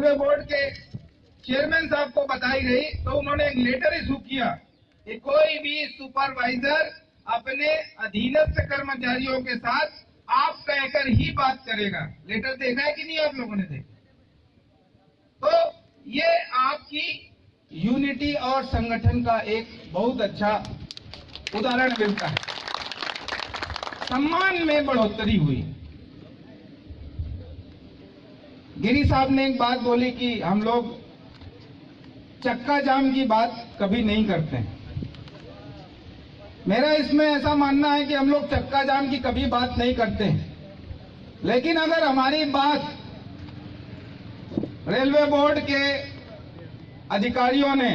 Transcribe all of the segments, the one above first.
Railway board के chairman साहब को बताई गई तो उन्होंने एक लेटर इशू किया कि कोई भी सुपरवाइजर अपने अधीनस्थ कर्मचारियों के साथ आप कहकर ही बात करेगा। लेटर देखा है कि नहीं आप लोगों ने देखा? तो ये आपकी यूनिटी और संगठन का एक बहुत अच्छा उदाहरण मिलता है। सम्मान में बढ़ोतरी हुई। गिरी साहब ने एक बात बोली कि हम लोग चक्का जाम की बात कभी नहीं करते हैं। मेरा इसमें ऐसा मानना है कि हम लोग चक्का जाम की कभी बात नहीं करते हैं, लेकिन अगर हमारी बात रेलवे बोर्ड के अधिकारियों ने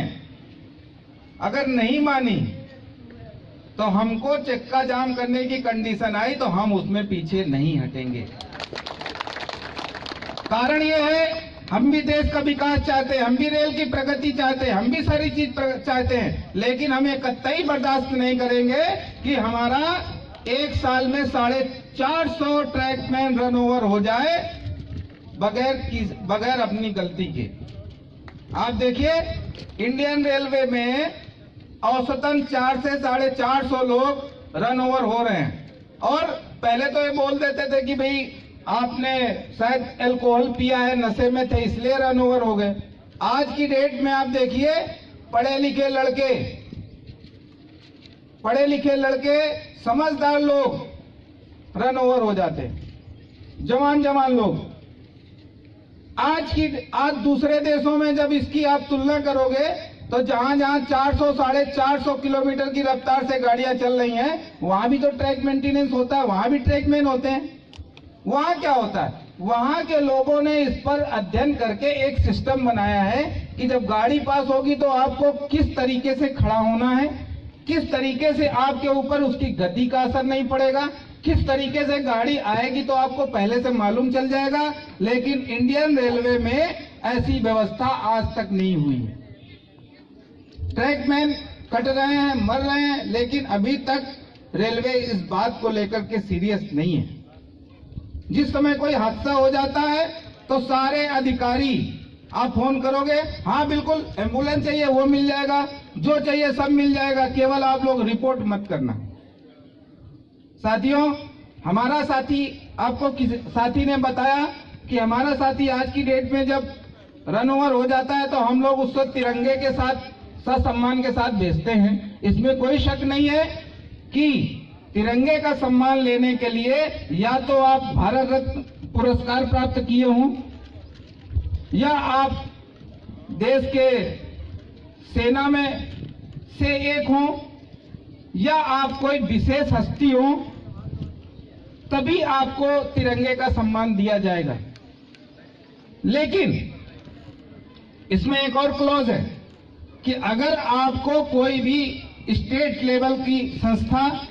अगर नहीं मानी तो हमको चक्का जाम करने की कंडीशन आई तो हम उसमें पीछे नहीं हटेंगे। कारण ये है, हम भी देश का विकास चाहते हैं, हम भी रेल की प्रगति चाहते हैं, हम भी सारी चीज चाहते हैं, लेकिन हम ये कतई बर्दाश्त नहीं करेंगे कि हमारा एक साल में 450 ट्रैकमैन रन ओवर हो जाए बगैर अपनी गलती के। आप देखिए इंडियन रेलवे में औसतन 400 से 450 लोग रन ओवर हो रहे हैं। और पहले तो ये बोल देते थे कि भाई आपने शायद अल्कोहल पिया है, नशे में थे इसलिए रन ओवर हो गए। आज की डेट में आप देखिए पढ़े लिखे लड़के समझदार लोग रन ओवर हो जाते हैं, जवान लोग। आज दूसरे देशों में जब इसकी आप तुलना करोगे तो जहां 400 450 किलोमीटर की रफ्तार से गाड़ियां चल रही हैं, वहां भी तो ट्रैक मेंटेनेंस होता है, वहां भी ट्रैकमैन होते हैं। वहां क्या होता है, वहां के लोगों ने इस पर अध्ययन करके एक सिस्टम बनाया है कि जब गाड़ी पास होगी तो आपको किस तरीके से खड़ा होना है, किस तरीके से आपके ऊपर उसकी गति का असर नहीं पड़ेगा, किस तरीके से गाड़ी आएगी तो आपको पहले से मालूम चल जाएगा। लेकिन इंडियन रेलवे में ऐसी व्यवस्था आज तक नहीं हुई है। ट्रैकमैन कट रहे हैं, मर रहे हैं, लेकिन अभी तक रेलवे इस बात को लेकर के सीरियस नहीं है। जिस समय कोई हादसा हो जाता है तो सारे अधिकारी आप फोन करोगे, हाँ बिल्कुल एम्बुलेंस चाहिए वो मिल जाएगा, जो चाहिए सब मिल जाएगा, केवल आप लोग रिपोर्ट मत करना। साथियों, हमारा साथी आपको साथी ने बताया कि हमारा साथी आज की डेट में जब रन ओवर हो जाता है तो हम लोग उसको तिरंगे के साथ ससम्मान के साथ भेजते हैं। इसमें कोई शक नहीं है कि तिरंगे का सम्मान लेने के लिए या तो आप भारत रत्न पुरस्कार प्राप्त किए हों, या आप देश के सेना में से एक हों, या आप कोई विशेष हस्ती हो, तभी आपको तिरंगे का सम्मान दिया जाएगा। लेकिन इसमें एक और क्लॉज है कि अगर आपको कोई भी स्टेट लेवल की संस्था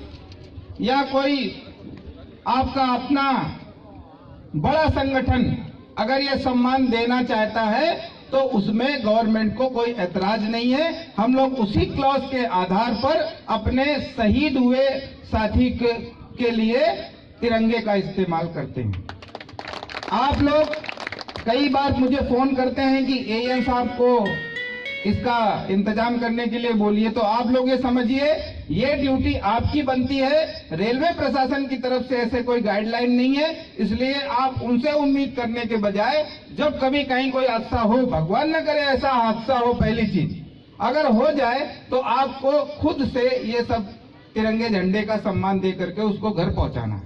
या कोई आपका अपना बड़ा संगठन अगर ये सम्मान देना चाहता है तो उसमें गवर्नमेंट को कोई ऐतराज नहीं है। हम लोग उसी क्लॉज के आधार पर अपने शहीद हुए साथी के लिए तिरंगे का इस्तेमाल करते हैं। आप लोग कई बार मुझे फोन करते हैं कि एएन साहब को इसका इंतजाम करने के लिए बोलिए, तो आप लोग ये समझिए ये ड्यूटी आपकी बनती है। रेलवे प्रशासन की तरफ से ऐसे कोई गाइडलाइन नहीं है, इसलिए आप उनसे उम्मीद करने के बजाय जब कभी कहीं कोई हादसा हो, भगवान न करे ऐसा हादसा हो, पहली चीज अगर हो जाए तो आपको खुद से ये सब तिरंगे झंडे का सम्मान दे करके उसको घर पहुंचाना है।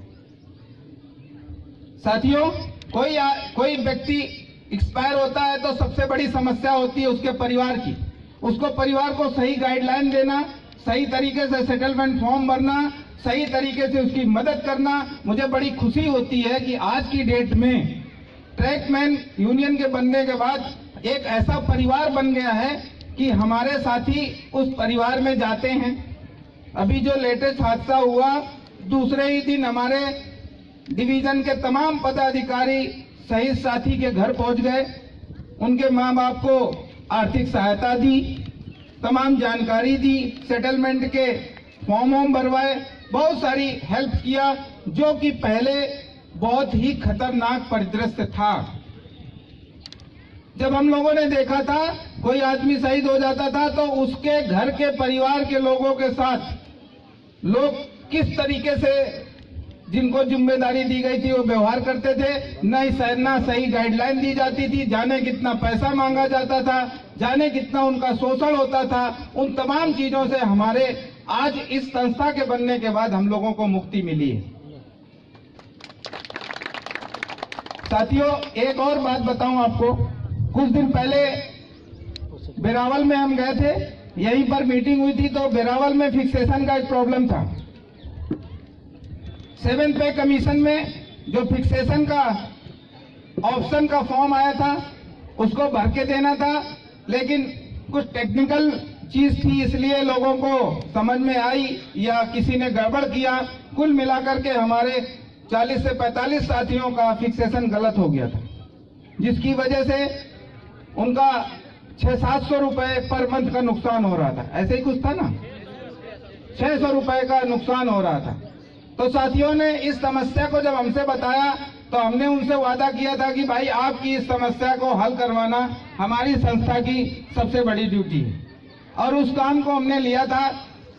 साथियों, कोई व्यक्ति एक्सपायर होता है तो सबसे बड़ी समस्या होती है उसके परिवार की। उसको परिवार को सही गाइडलाइन देना, सही तरीके से सेटलमेंट फॉर्म भरना, सही तरीके से उसकी मदद करना। मुझे बड़ी खुशी होती है कि आज की डेट में ट्रैकमैन यूनियन के बनने के बाद एक ऐसा परिवार बन गया है कि हमारे साथी उस परिवार में जाते हैं। अभी जो लेटेस्ट हादसा हुआ, दूसरे ही दिन हमारे डिवीजन के तमाम पदाधिकारी शहीद साथी के घर पहुंच गए, उनके मां बाप को आर्थिक सहायता दी, तमाम जानकारी दी, सेटलमेंट के फॉर्म भरवाए, बहुत सारी हेल्प किया, जो कि पहले बहुत ही खतरनाक परिदृश्य था। जब हम लोगों ने देखा था कोई आदमी शहीद हो जाता था तो उसके घर के परिवार के लोगों के साथ लोग किस तरीके से जिनको जिम्मेदारी दी गई थी वो व्यवहार करते थे, ना सही गाइडलाइन दी जाती थी, जाने कितना पैसा मांगा जाता था, जाने कितना उनका शोषण होता था। उन तमाम चीजों से हमारे आज इस संस्था के बनने के बाद हम लोगों को मुक्ति मिली है। साथियों, एक और बात बताऊं आपको, कुछ दिन पहले बिरावल में हम गए थे, यहीं पर मीटिंग हुई थी, तो बिरावल में फिक्सेशन का एक प्रॉब्लम था। 7th पे कमीशन में जो फिक्सेशन का ऑप्शन का फॉर्म आया था उसको भर के देना था, लेकिन कुछ टेक्निकल चीज थी इसलिए लोगों को समझ में आई या किसी ने गड़बड़ किया। कुल मिलाकर के हमारे 40 से 45 साथियों का फिक्सेशन गलत हो गया था, जिसकी वजह से उनका 600-700 रुपए पर मंथ का नुकसान हो रहा था। ऐसे ही कुछ था ना, 600 रुपए का नुकसान हो रहा था। तो साथियों ने इस समस्या को जब हमसे बताया तो हमने उनसे वादा किया था कि भाई आपकी इस समस्या को हल करवाना हमारी संस्था की सबसे बड़ी ड्यूटी है, और उस काम को हमने लिया था।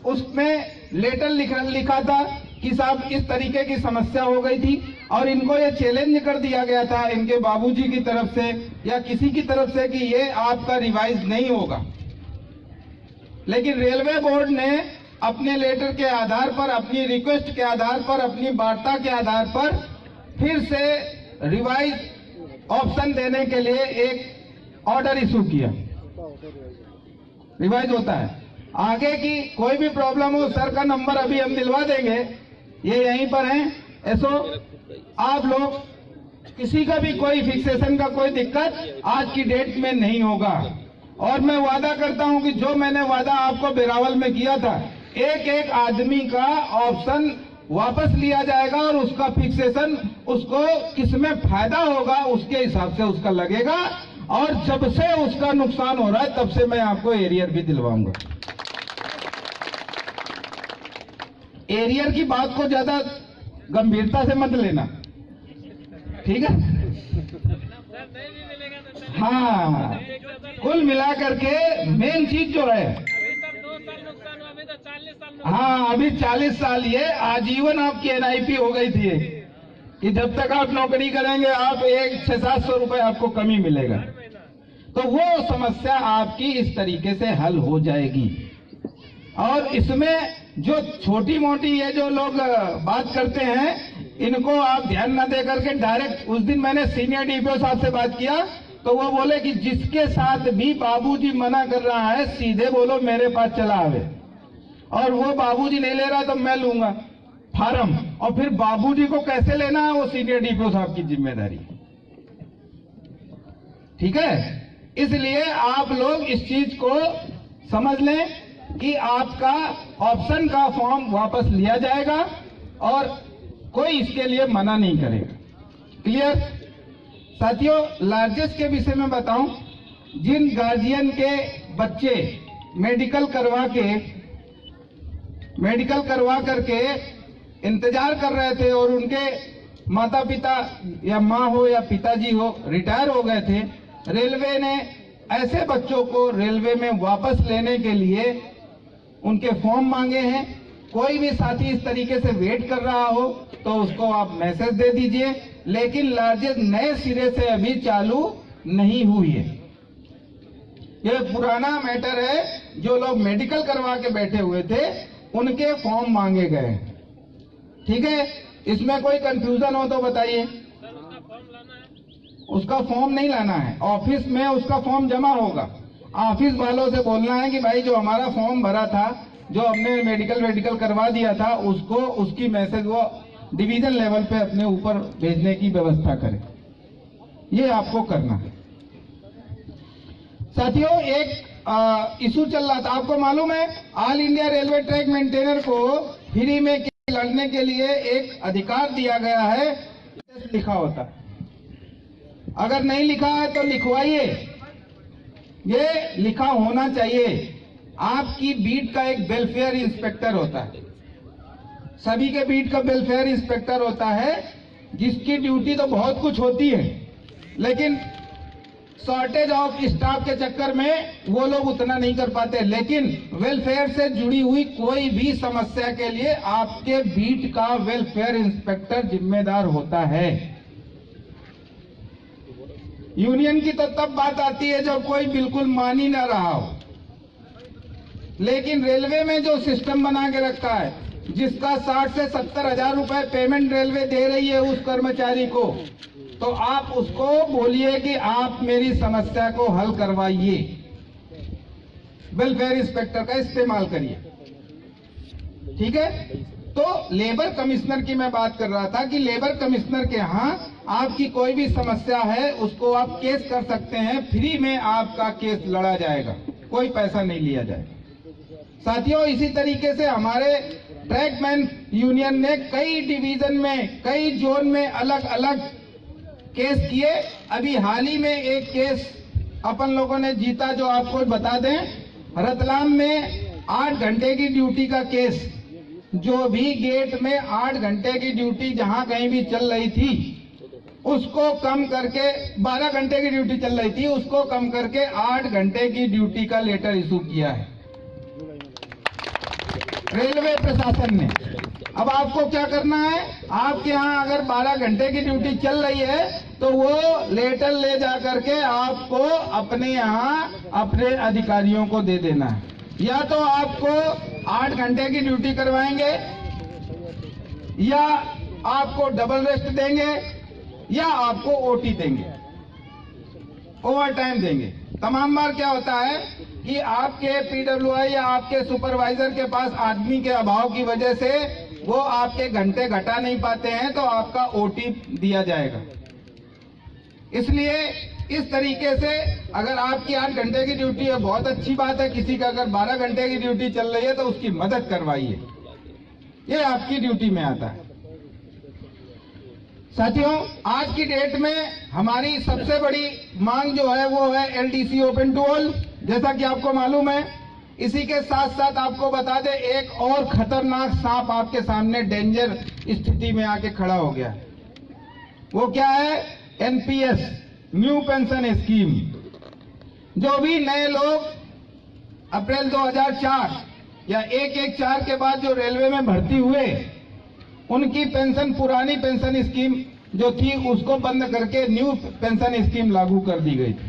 उसमें लेटर लिखा था कि साहब इस तरीके की समस्या हो गई थी और इनको ये चैलेंज कर दिया गया था इनके बाबूजी की तरफ से या किसी की तरफ से कि ये आपका रिवाइज नहीं होगा। लेकिन रेलवे बोर्ड ने अपने लेटर के आधार पर, अपनी रिक्वेस्ट के आधार पर, अपनी वार्ता के आधार पर फिर से रिवाइज ऑप्शन देने के लिए एक ऑर्डर इशू किया। रिवाइज होता है, आगे की कोई भी प्रॉब्लम हो सर का नंबर अभी हम दिलवा देंगे, ये यहीं पर है। ऐसो आप लोग किसी का भी कोई फिक्सेशन का कोई दिक्कत आज की डेट में नहीं होगा। और मैं वादा करता हूं कि जो मैंने वादा आपको बिरावल में किया था, एक एक आदमी का ऑप्शन वापस लिया जाएगा और उसका फिक्सेशन उसको किसमें फायदा होगा उसके हिसाब से उसका लगेगा। और जब से उसका नुकसान हो रहा है तब से मैं आपको एरियर भी दिलवाऊंगा। एरियर की बात को ज्यादा गंभीरता से मत लेना, ठीक है? हाँ, कुल मिलाकर के मेन चीज जो है, हाँ अभी 40 साल, ये आजीवन आपकी NIP हो गई थी कि जब तक आप नौकरी करेंगे आप 600-700 रुपए आपको कमी मिलेगा। तो वो समस्या आपकी इस तरीके से हल हो जाएगी। और इसमें जो छोटी मोटी ये जो लोग बात करते हैं इनको आप ध्यान न दे करके डायरेक्ट, उस दिन मैंने सीनियर DPO साहब से बात किया तो वो बोले कि जिसके साथ भी बाबूजी मना कर रहा है सीधे बोलो मेरे पास चला आवे, और वो बाबूजी नहीं ले रहा तो मैं लूंगा फार्म, और फिर बाबूजी को कैसे लेना है वो सीनियर DPO साहब की जिम्मेदारी, ठीक है? इसलिए आप लोग इस चीज को समझ लें कि आपका ऑप्शन का फॉर्म वापस लिया जाएगा और कोई इसके लिए मना नहीं करेगा। क्लियर? साथियों, लार्जेस्ट के विषय में बताऊं, जिन गार्जियन के बच्चे मेडिकल करवा करके इंतजार कर रहे थे और उनके माता पिता या माँ हो या पिताजी हो रिटायर हो गए थे, रेलवे ने ऐसे बच्चों को रेलवे में वापस लेने के लिए उनके फॉर्म मांगे हैं। कोई भी साथी इस तरीके से वेट कर रहा हो तो उसको आप मैसेज दे दीजिए, लेकिन लार्जेस्ट नए सिरे से अभी चालू नहीं हुई है। ये पुराना मैटर है, जो लोग मेडिकल करवा के बैठे हुए थे उनके फॉर्म मांगे गए, ठीक है? इसमें कोई कंफ्यूजन हो तो बताइए। उसका फॉर्म नहीं लाना है, ऑफिस में उसका फॉर्म जमा होगा। ऑफिस वालों से बोलना है कि भाई जो हमारा फॉर्म भरा था, जो हमने मेडिकल करवा दिया था, उसको उसकी मैसेज वो डिवीजन लेवल पे अपने ऊपर भेजने की व्यवस्था करें। ये आपको करना है। साथियों, एक इशू चल रहा था, आपको मालूम है all India railway track maintainer को फ्री में लड़ने के लिए एक अधिकार दिया गया है, लिखा होता है। अगर नहीं लिखा है तो लिखवाइए, ये लिखा होना चाहिए। आपकी बीट का एक वेलफेयर इंस्पेक्टर होता है, सभी के बीट का वेलफेयर इंस्पेक्टर होता है, जिसकी ड्यूटी तो बहुत कुछ होती है, लेकिन शॉर्टेज ऑफ स्टाफ के चक्कर में वो लोग उतना नहीं कर पाते, लेकिन वेलफेयर से जुड़ी हुई कोई भी समस्या के लिए आपके बीट का वेलफेयर इंस्पेक्टर जिम्मेदार होता है। यूनियन की तो तब बात आती है जब कोई बिल्कुल मान ही ना रहा हो, लेकिन रेलवे में जो सिस्टम बना के रखा है, जिसका 60 से 70 हजार रुपए पेमेंट रेलवे दे रही है उस कर्मचारी को, तो आप उसको बोलिए कि आप मेरी समस्या को हल करवाइए, वेलफेयर इंस्पेक्टर का इस्तेमाल करिए। ठीक है, तो लेबर कमिश्नर की मैं बात कर रहा था कि लेबर कमिश्नर के यहाँ आपकी कोई भी समस्या है उसको आप केस कर सकते हैं, फ्री में आपका केस लड़ा जाएगा, कोई पैसा नहीं लिया जाएगा। साथियों, इसी तरीके से हमारे ट्रैकमैन यूनियन ने कई डिवीजन में, कई जोन में अलग अलग केस किए। अभी हाल ही में एक केस अपन लोगों ने जीता, जो आपको बता दें, रतलाम में 8 घंटे की ड्यूटी का केस, जो भी गेट में 8 घंटे की ड्यूटी जहां कहीं भी चल रही थी उसको कम करके 12 घंटे की ड्यूटी चल रही थी, उसको कम करके 8 घंटे की ड्यूटी का लेटर इशू किया है रेलवे प्रशासन ने। अब आपको क्या करना है, आपके यहाँ अगर 12 घंटे की ड्यूटी चल रही है तो वो लेटर ले जा करके आपको अपने यहाँ अपने अधिकारियों को दे देना है। या तो आपको 8 घंटे की ड्यूटी करवाएंगे, या आपको डबल रेस्ट देंगे, या आपको ओटी देंगे, ओवर टाइम देंगे। तमाम बार क्या होता है कि आपके पीडब्ल्यूआई या आपके सुपरवाइजर के पास आदमी के अभाव की वजह से वो आपके घंटे घटा नहीं पाते हैं, तो आपका ओटी दिया जाएगा। इसलिए इस तरीके से अगर आपकी 8 घंटे की ड्यूटी है, बहुत अच्छी बात है। किसी का अगर 12 घंटे की ड्यूटी चल रही है तो उसकी मदद करवाइए, ये आपकी ड्यूटी में आता है। साथियों, आज की डेट में हमारी सबसे बड़ी मांग जो है वो है एलडीसी ओपन टू ऑल, जैसा कि आपको मालूम है। इसी के साथ साथ आपको बता दें, एक और खतरनाक सांप आपके सामने डेंजर स्थिति में आके खड़ा हो गया। वो क्या है? NPS, new pension scheme. जो भी नए लोग अप्रैल 2004 या 1/1/4 के बाद जो रेलवे में भर्ती हुए, उनकी पेंशन, पुरानी पेंशन स्कीम जो थी उसको बंद करके न्यू पेंशन स्कीम लागू कर दी गई थी,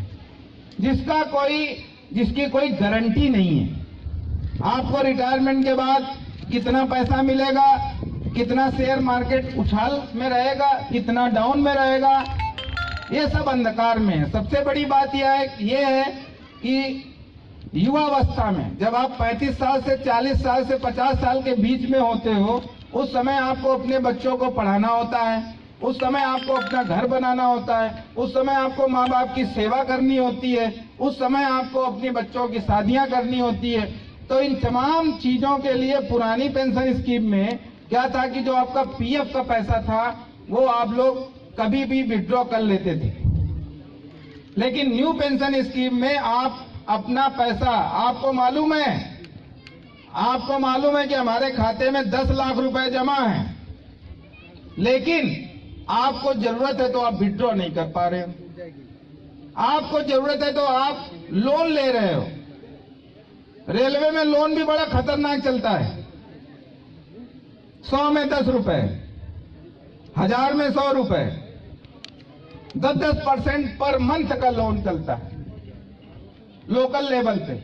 जिसकी कोई गारंटी नहीं है। आपको रिटायरमेंट के बाद कितना पैसा मिलेगा, कितना शेयर मार्केट उछाल में रहेगा, कितना डाउन में रहेगा, ये सब अंधकार में है। सबसे बड़ी बात यह है कि युवावस्था में जब आप 35 साल से 40 साल से 50 साल के बीच में होते हो, उस समय आपको अपने बच्चों को पढ़ाना होता है, उस समय आपको अपना घर बनाना होता है, उस समय आपको माँ बाप की सेवा करनी होती है, उस समय आपको अपने बच्चों की शादियां करनी होती है। तो इन तमाम चीजों के लिए पुरानी पेंशन स्कीम में क्या था कि जो आपका पीएफ का पैसा था वो आप लोग कभी भी विड्रॉ कर लेते थे, लेकिन न्यू पेंशन स्कीम में आप अपना पैसा, आपको मालूम है कि हमारे खाते में 10 लाख रुपए जमा है, लेकिन आपको जरूरत है तो आप विड्रॉ नहीं कर पा रहे हो, आपको जरूरत है तो आप लोन ले रहे हो। रेलवे में लोन भी बड़ा खतरनाक चलता है, 100 में 10 रुपए, 1000 में 100 रुपए, 10% पर मंथ का लोन चलता है लोकल लेवल पे।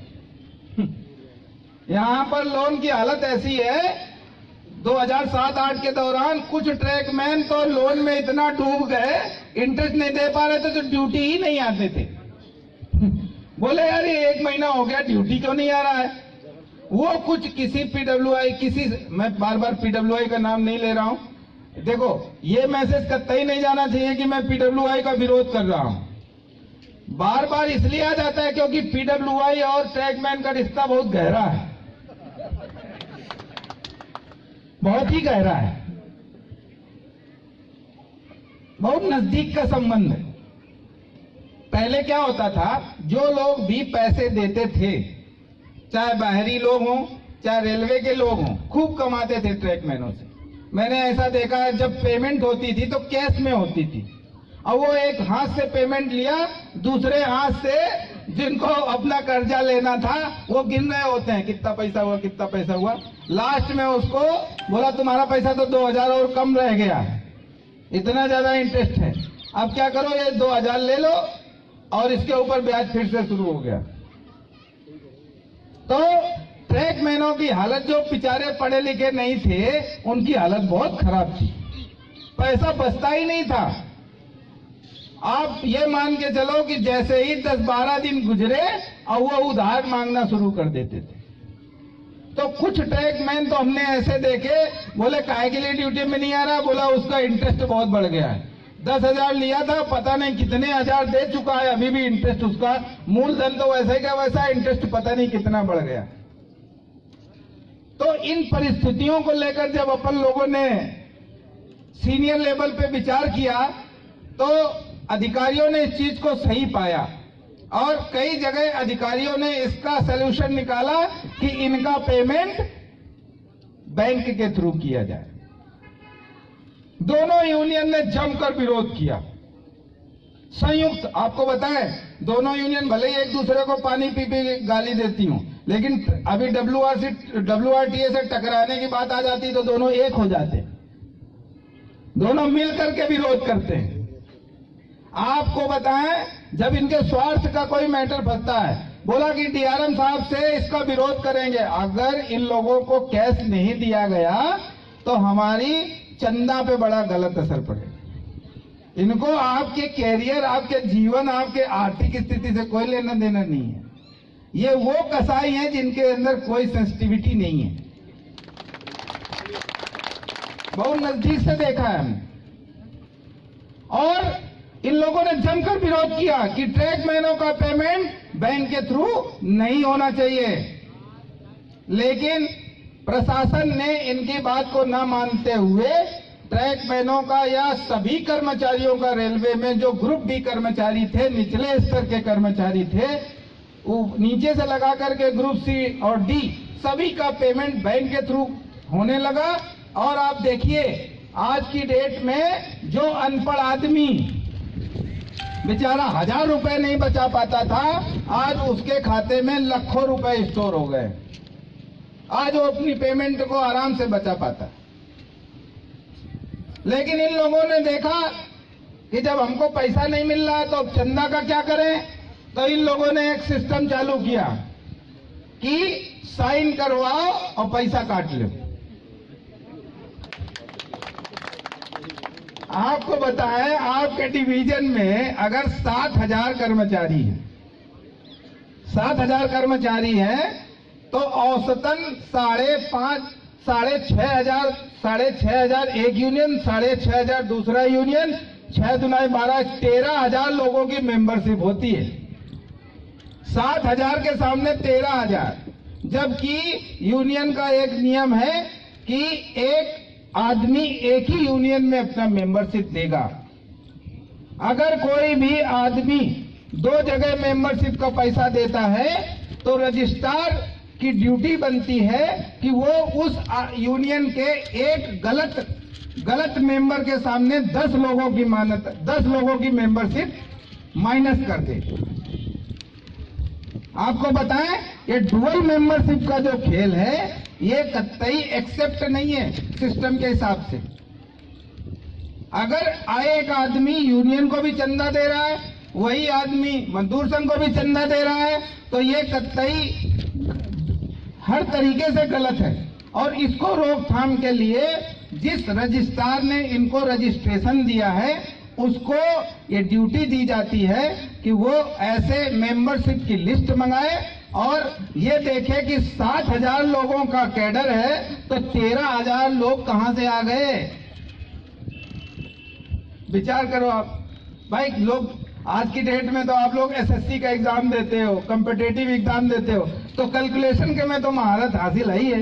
यहां पर लोन की हालत ऐसी है, 2007-8 के दौरान कुछ ट्रैकमैन तो लोन में इतना डूब गए, इंटरेस्ट नहीं दे पा रहे थे तो ड्यूटी ही नहीं आते थे। बोले यार ये 1 महीना हो गया ड्यूटी क्यों नहीं आ रहा है। वो कुछ किसी पीडब्ल्यूआई, मैं बार बार पीडब्ल्यूआई का नाम नहीं ले रहा हूं, देखो ये मैसेज कतई नहीं जाना चाहिए कि मैं पीडब्ल्यूआई का विरोध कर रहा हूं। बार बार इसलिए आ जाता है क्योंकि पीडब्ल्यूआई और ट्रैकमैन का रिश्ता बहुत गहरा है, बहुत ही गहरा है, बहुत नजदीक का संबंध है। पहले क्या होता था, जो लोग भी पैसे देते थे, चाहे बाहरी लोग हों चाहे रेलवे के लोग हों, खूब कमाते थे ट्रैकमैनों से। मैंने ऐसा देखा है, जब पेमेंट होती थी तो कैश में होती थी। और वो एक हाथ से पेमेंट लिया, दूसरे हाथ से जिनको अपना कर्जा लेना था वो गिन रहे होते हैं कितना पैसा हुआ कितना पैसा हुआ। लास्ट में उसको बोला तुम्हारा पैसा तो 2000 और कम रह गया है, इतना ज्यादा इंटरेस्ट है, अब क्या करो ये 2000 ले लो और इसके ऊपर ब्याज फिर से शुरू हो गया। तो ट्रैकमैनों की हालत, जो बेचारे पढ़े लिखे नहीं थे उनकी हालत बहुत खराब थी, पैसा बचता ही नहीं था। आप ये मान के चलो कि जैसे ही 10-12 दिन गुजरे और वो उधार मांगना शुरू कर देते थे। तो कुछ ट्रैकमैन तो हमने ऐसे देखे, बोले काहे के लिए ड्यूटी में नहीं आ रहा, बोला उसका इंटरेस्ट बहुत बढ़ गया है, 10,000 लिया था पता नहीं कितने हजार दे चुका है, अभी भी इंटरेस्ट उसका, मूलधन तो वैसे का वैसा, इंटरेस्ट पता नहीं कितना बढ़ गया। तो इन परिस्थितियों को लेकर जब अपन लोगों ने सीनियर लेवल पे विचार किया तो अधिकारियों ने इस चीज को सही पाया और कई जगह अधिकारियों ने इसका सलूशन निकाला कि इनका पेमेंट बैंक के थ्रू किया जाए। दोनों यूनियन ने जमकर विरोध किया, संयुक्त। आपको बताएं, दोनों यूनियन भले ही एक दूसरे को पानी पी पी गाली देती हूं, लेकिन अभी WRTA से टकराने की बात आ जाती तो दोनों एक हो जाते, दोनों मिल करके विरोध करते हैं। आपको बताएं, जब इनके स्वार्थ का कोई मैटर फंसता है, बोला कि DRM साहब से इसका विरोध करेंगे, अगर इन लोगों को कैश नहीं दिया गया तो हमारी चंदा पे बड़ा गलत असर पड़ेगा। इनको आपके कैरियर, आपके जीवन, आपके आर्थिक स्थिति से कोई लेना देना नहीं है। ये वो कसाई हैं जिनके अंदर कोई सेंसिटिविटी नहीं है, बहुत नजदीक से देखा है हमने। और इन लोगों ने जमकर विरोध किया कि ट्रैकमैनों का पेमेंट बैंक के थ्रू नहीं होना चाहिए, लेकिन प्रशासन ने इनकी बात को न मानते हुए ट्रैकमैनों का या सभी कर्मचारियों का, रेलवे में जो ग्रुप डी कर्मचारी थे, निचले स्तर के कर्मचारी थे, नीचे से लगा करके ग्रुप सी और डी सभी का पेमेंट बैंक के थ्रू होने लगा। और आप देखिए आज की डेट में जो अनपढ़ आदमी बेचारा 1000 रुपए नहीं बचा पाता था, आज उसके खाते में लाखों रुपए स्टोर हो गए। आज वो अपनी पेमेंट को आराम से बचा पाता। लेकिन इन लोगों ने देखा कि जब हमको पैसा नहीं मिल रहा तो चंदा का क्या करें, तो इन लोगों ने एक सिस्टम चालू किया कि साइन करवाओ और पैसा काट लो। आपको बताएं, आपके डिवीजन में अगर 7,000 कर्मचारी हैं, 7,000 कर्मचारी हैं, तो औसतन 5,500 6,500 एक यूनियन, 6,500 दूसरा यूनियन, 6 दुनाई 12, 13,000 लोगों की मेंबरशिप होती है। 7,000 के सामने 13,000, जबकि यूनियन का एक नियम है कि एक आदमी एक ही यूनियन में अपना मेंबरशिप देगा। अगर कोई भी आदमी 2 जगह मेंबरशिप का पैसा देता है तो रजिस्ट्रार की ड्यूटी बनती है कि वो उस यूनियन के एक गलत मेंबर के सामने 10 लोगों की मेंबरशिप माइनस कर दे। आपको बताएं, ये डुअल मेंबरशिप का जो खेल है ये कतई एक्सेप्ट नहीं है सिस्टम के हिसाब से। अगर एक आदमी यूनियन को भी चंदा दे रहा है, वही आदमी मजदूर संघ को भी चंदा दे रहा है, तो ये कतई हर तरीके से गलत है। और इसको रोकथाम के लिए जिस रजिस्ट्रार ने इनको रजिस्ट्रेशन दिया है उसको ये ड्यूटी दी जाती है कि वो ऐसे मेंबरशिप की लिस्ट मंगाए और ये देखे कि 7,000 लोगों का कैडर है तो 13,000 लोग कहां से आ गए। विचार करो आप भाई। लोग आज की डेट में तो आप लोग SSC का एग्जाम देते हो, कॉम्पिटिटिव एग्जाम देते हो, तो कैलकुलेशन के में तो महारत हासिल है ही है।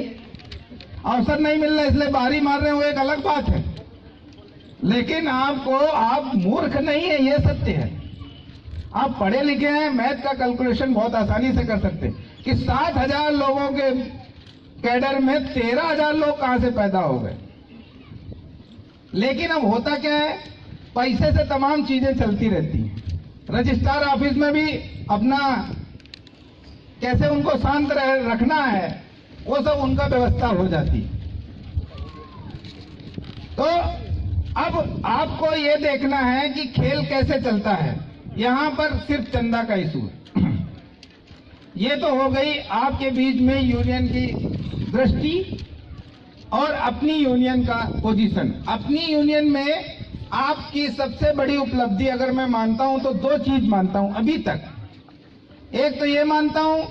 अवसर नहीं मिल रहा इसलिए बारी मार रहे हो, एक अलग बात है, लेकिन आप मूर्ख नहीं है, ये सत्य है। आप पढ़े लिखे हैं, मैथ का कैलकुलेशन बहुत आसानी से कर सकते हैं कि 7,000 लोगों के कैडर में 13,000 लोग कहां से पैदा हो गए। लेकिन अब होता क्या है पैसे से तमाम चीजें चलती रहती हैं। रजिस्ट्रार ऑफिस में भी अपना कैसे उनको शांत रखना है वो सब उनका व्यवस्था हो जाती है। तो अब आपको ये देखना है कि खेल कैसे चलता है। यहां पर सिर्फ चंदा का इशू है। ये तो हो गई आपके बीच में यूनियन की दृष्टि और अपनी यूनियन का पोजीशन। अपनी यूनियन में आपकी सबसे बड़ी उपलब्धि अगर मैं मानता हूं तो दो चीज मानता हूं अभी तक। एक तो ये मानता हूं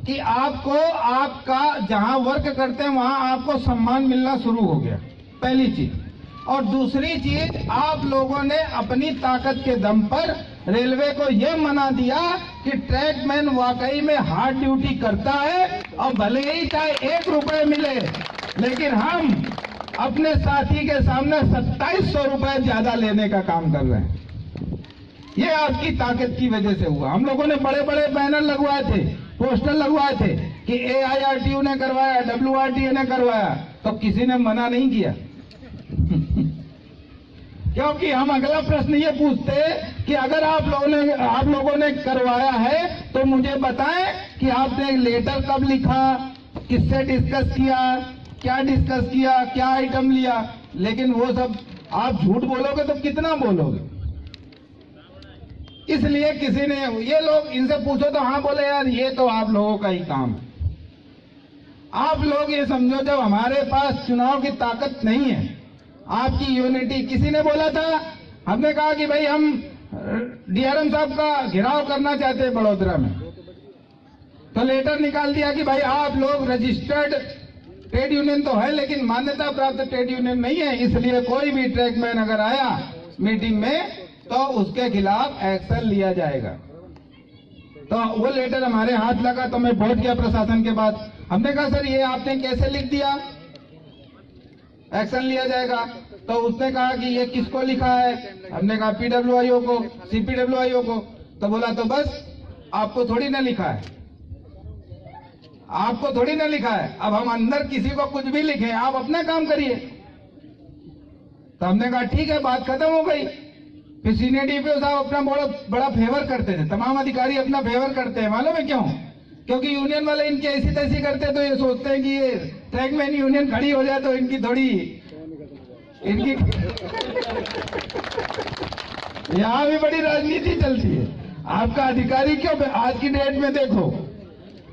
कि आपको आपका जहां वर्क करते हैं वहां आपको सम्मान मिलना शुरू हो गया, पहली चीज। और दूसरी चीज, आप लोगों ने अपनी ताकत के दम पर रेलवे को यह मना दिया कि ट्रैकमैन वाकई में हार्ड ड्यूटी करता है और भले ही चाहे 1 रुपए मिले, लेकिन हम अपने साथी के सामने 2700 रुपए ज्यादा लेने का काम कर रहे हैं। ये आपकी ताकत की वजह से हुआ। हम लोगों ने बड़े बड़े बैनर लगवाए थे, पोस्टर लगवाए थे कि AIRTU ने करवाया, WRTA ने करवाया, तो किसी ने मना नहीं किया। क्योंकि हम अगला प्रश्न ये पूछते कि अगर आप लोगों ने करवाया है तो मुझे बताएं कि आपने लेटर कब लिखा, किससे डिस्कस किया, क्या डिस्कस किया, क्या आइटम लिया। लेकिन वो सब आप झूठ बोलोगे तो कितना बोलोगे। इसलिए किसी ने, ये लोग इनसे पूछो तो हाँ बोले यार ये तो आप लोगों का ही काम है। आप लोग ये समझो जब हमारे पास चुनाव की ताकत नहीं है, आपकी यूनिटी, किसी ने बोला था, हमने कहा कि भाई हम DRM साहब का घेराव करना चाहते हैं बड़ोदरा में, तो लेटर निकाल दिया कि भाई आप लोग रजिस्टर्ड ट्रेड यूनियन तो है लेकिन मान्यता प्राप्त ट्रेड यूनियन नहीं है, इसलिए कोई भी ट्रैकमैन अगर आया मीटिंग में तो उसके खिलाफ एक्शन लिया जाएगा। तो वो लेटर हमारे हाथ लगा तो मैं पहुंच गया प्रशासन के पास। हमने कहा सर ये आपने कैसे लिख दिया, एक्शन लिया जाएगा। तो उसने कहा कि ये किसको लिखा है, हमने कहा PWIO को, CPWIO को। तो बोला तो बस आपको थोड़ी ना लिखा है, आपको थोड़ी ना लिखा है, अब हम अंदर किसी को कुछ भी लिखें, आप अपना काम करिए। तो हमने कहा ठीक है, बात खत्म हो गई। फिर सीनियर DPO साहब अपना बड़ा फेवर करते थे, तमाम अधिकारी अपना फेवर करते हैं, मालूम है क्यों? क्योंकि यूनियन वाले इनकी ऐसी तैसी करते तो ये सोचते हैं कि ये ट्रैकमैन यूनियन खड़ी हो जाए तो इनकी थोड़ी यहाँ भी बड़ी राजनीति चलती है। आपका अधिकारी क्यों, आज की डेट में देखो,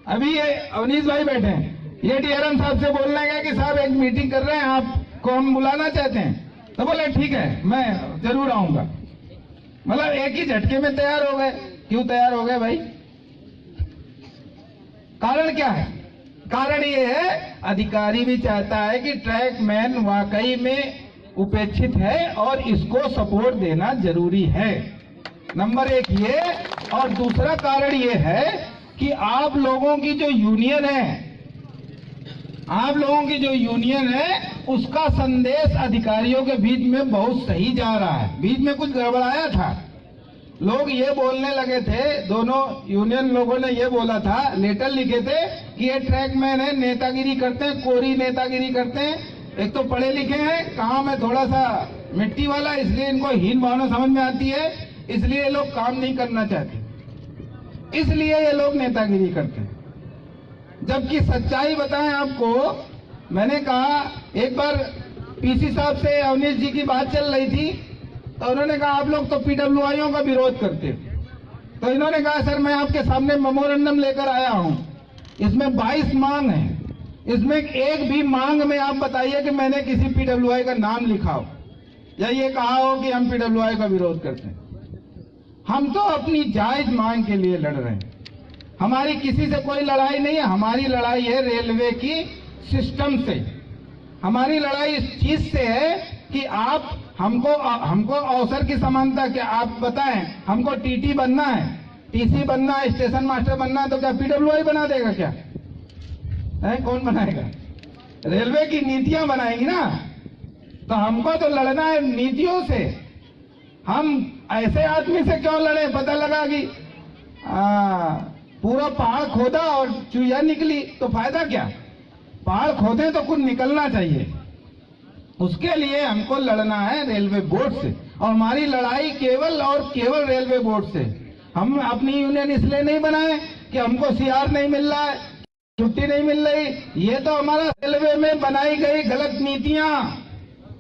अभी ये अवनीश भाई बैठे हैं, ये DRM साहब से बोलने गए कि साहब एक मीटिंग कर रहे हैं, आपको हम बुलाना चाहते हैं। तो बोले ठीक है मैं जरूर आऊंगा। मतलब एक ही झटके में तैयार हो गए। क्यों तैयार हो गए भाई? कारण क्या है? कारण ये है अधिकारी भी चाहता है कि ट्रैकमैन वाकई में उपेक्षित है और इसको सपोर्ट देना जरूरी है। नंबर 1 ये, और दूसरा कारण ये है कि आप लोगों की जो यूनियन है, उसका संदेश अधिकारियों के बीच में बहुत सही जा रहा है। बीच में कुछ गड़बड़ाया था, लोग ये बोलने लगे थे, दोनों यूनियन लोगों ने ये बोला था, लेटर लिखे थे कि ये ट्रैकमैन है, नेतागिरी करते हैं, कोरी नेतागिरी करते हैं। एक तो पढ़े लिखे हैं, काम है थोड़ा सा मिट्टी वाला, इसलिए इनको हीन भावना समझ में आती है, इसलिए ये लोग काम नहीं करना चाहते, इसलिए ये लोग नेतागिरी करते हैं। जबकि सच्चाई बताएं आपको, मैंने कहा एक बार PC साहब से अवनीश जी की बात चल रही थी, तो उन्होंने कहा आप लोग तो PWIO का विरोध करते हो। तो इन्होंने कहा सर मैं आपके सामने मेमोरेंडम लेकर आया हूं, इसमें 22 मांग है, इसमें एक भी मांग में आप बताइए कि मैंने किसी PWI का नाम लिखा हो या ये कहा हो कि हम PWI का विरोध करते हैं। हम तो अपनी जायज मांग के लिए लड़ रहे हैं, हमारी किसी से कोई लड़ाई नहीं है। हमारी लड़ाई है रेलवे की सिस्टम से, हमारी लड़ाई इस चीज से है कि आप हमको अवसर की समानता, क्या आप बताएं, हमको TT बनना है, TC बनना है, स्टेशन मास्टर बनना है, तो क्या PWI बना देगा क्या? है कौन बनाएगा? रेलवे की नीतियां बनाएंगी ना। तो हमको तो लड़ना है नीतियों से। हम ऐसे आदमी से क्यों लड़े? पता लगा कि पूरा पहाड़ खोदा और चुहिया निकली तो फायदा क्या? पहाड़ खोदे तो कुछ निकलना चाहिए, उसके लिए हमको लड़ना है रेलवे बोर्ड से। और हमारी लड़ाई केवल और केवल रेलवे बोर्ड से। हम अपनी यूनियन इसलिए नहीं बनाए कि हमको सीआर नहीं मिल रहा है, छुट्टी नहीं मिल रही, ये तो हमारा रेलवे में बनाई गई गलत नीतियां,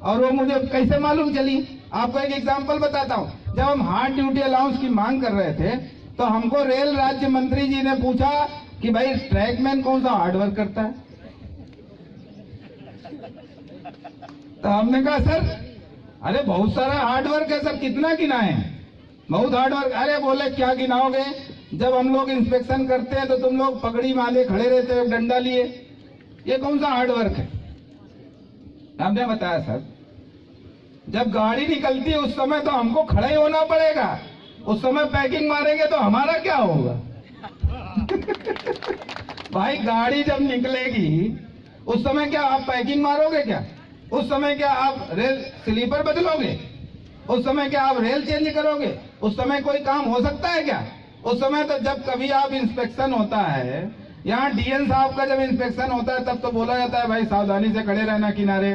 और वो मुझे कैसे मालूम चली। आपको एक एग्जांपल बताता हूं। जब हम हार्ड ड्यूटी अलाउंस की मांग कर रहे थे तो हमको रेल राज्य मंत्री जी ने पूछा कि भाई ट्रैकमैन कौन सा हार्ड वर्क करता है। तो हमने कहा सर अरे बहुत सारा हार्ड वर्क है सर, कितना गिनाए, बहुत हार्ड वर्क। अरे बोले क्या गिनाओगे, जब हम लोग इंस्पेक्शन करते हैं तो तुम लोग पगड़ी बांधे खड़े रहते हो डंडा लिए, ये कौन सा हार्ड वर्क है। हमने बताया सर जब गाड़ी निकलती है उस समय तो हमको खड़ा ही होना पड़ेगा, उस समय पैकिंग मारेंगे तो हमारा क्या होगा। भाई गाड़ी जब निकलेगी उस समय क्या आप पैकिंग मारोगे क्या, उस समय क्या आप रेल स्लीपर बदलोगे, उस समय क्या आप रेल चेंज करोगे, उस समय कोई काम हो सकता है क्या। उस समय तो जब कभी आप इंस्पेक्शन होता है, यहाँ डीएन साहब का जब इंस्पेक्शन होता है तब तो बोला जाता है भाई सावधानी से खड़े रहना किनारे।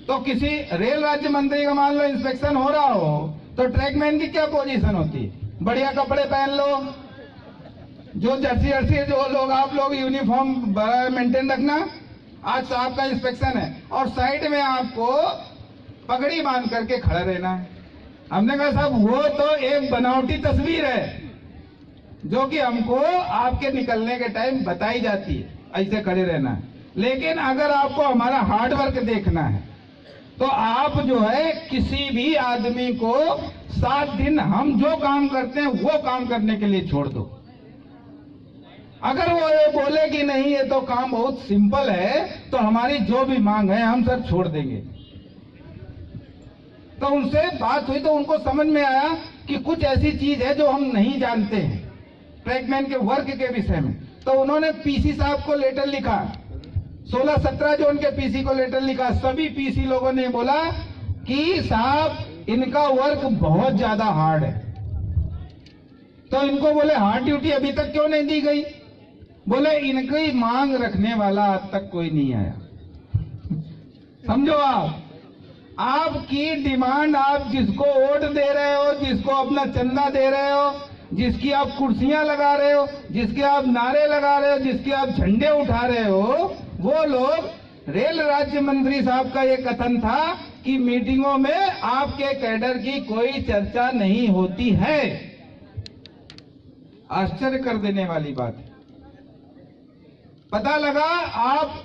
तो किसी रेल राज्य मंत्री का मान लो इंस्पेक्शन हो रहा हो तो ट्रैकमैन की क्या पोजीशन होती है, बढ़िया कपड़े पहन लो, जो जर्सी जर्सी जो लोग आप लोग यूनिफॉर्म मेंटेन रखना, आज तो आपका इंस्पेक्शन है और साइड में आपको पगड़ी बांध करके खड़ा रहना है। हमने कहा साहब वो तो एक बनावटी तस्वीर है जो कि हमको आपके निकलने के टाइम बताई जाती है, ऐसे खड़े रहना है। लेकिन अगर आपको हमारा हार्ड वर्क देखना है तो आप जो है किसी भी आदमी को 7 दिन हम जो काम करते हैं वो काम करने के लिए छोड़ दो। अगर वो ये बोले कि नहीं ये तो काम बहुत सिंपल है तो हमारी जो भी मांग है हम सर छोड़ देंगे। तो उनसे बात हुई तो उनको समझ में आया कि कुछ ऐसी चीज है जो हम नहीं जानते हैं ट्रैकमैन के वर्क के विषय में। तो उन्होंने पीसी साहब को लेटर लिखा, 16-17 जो उनके पीसी को लेटर लिखा। सभी पीसी लोगों ने बोला कि साहब इनका वर्क बहुत ज्यादा हार्ड है। तो इनको बोले हार्ड ड्यूटी अभी तक क्यों नहीं दी गई, बोले इनकी मांग रखने वाला आज तक कोई नहीं आया। समझो आपकी डिमांड, आप जिसको वोट दे रहे हो, जिसको अपना चंदा दे रहे हो, जिसकी आप कुर्सियां लगा रहे हो, जिसके आप नारे लगा रहे हो, जिसके आप झंडे उठा रहे हो, वो लोग रेल राज्य मंत्री साहब का ये कथन था कि मीटिंगों में आपके कैडर की कोई चर्चा नहीं होती है। आश्चर्य कर देने वाली बात है। पता लगा आप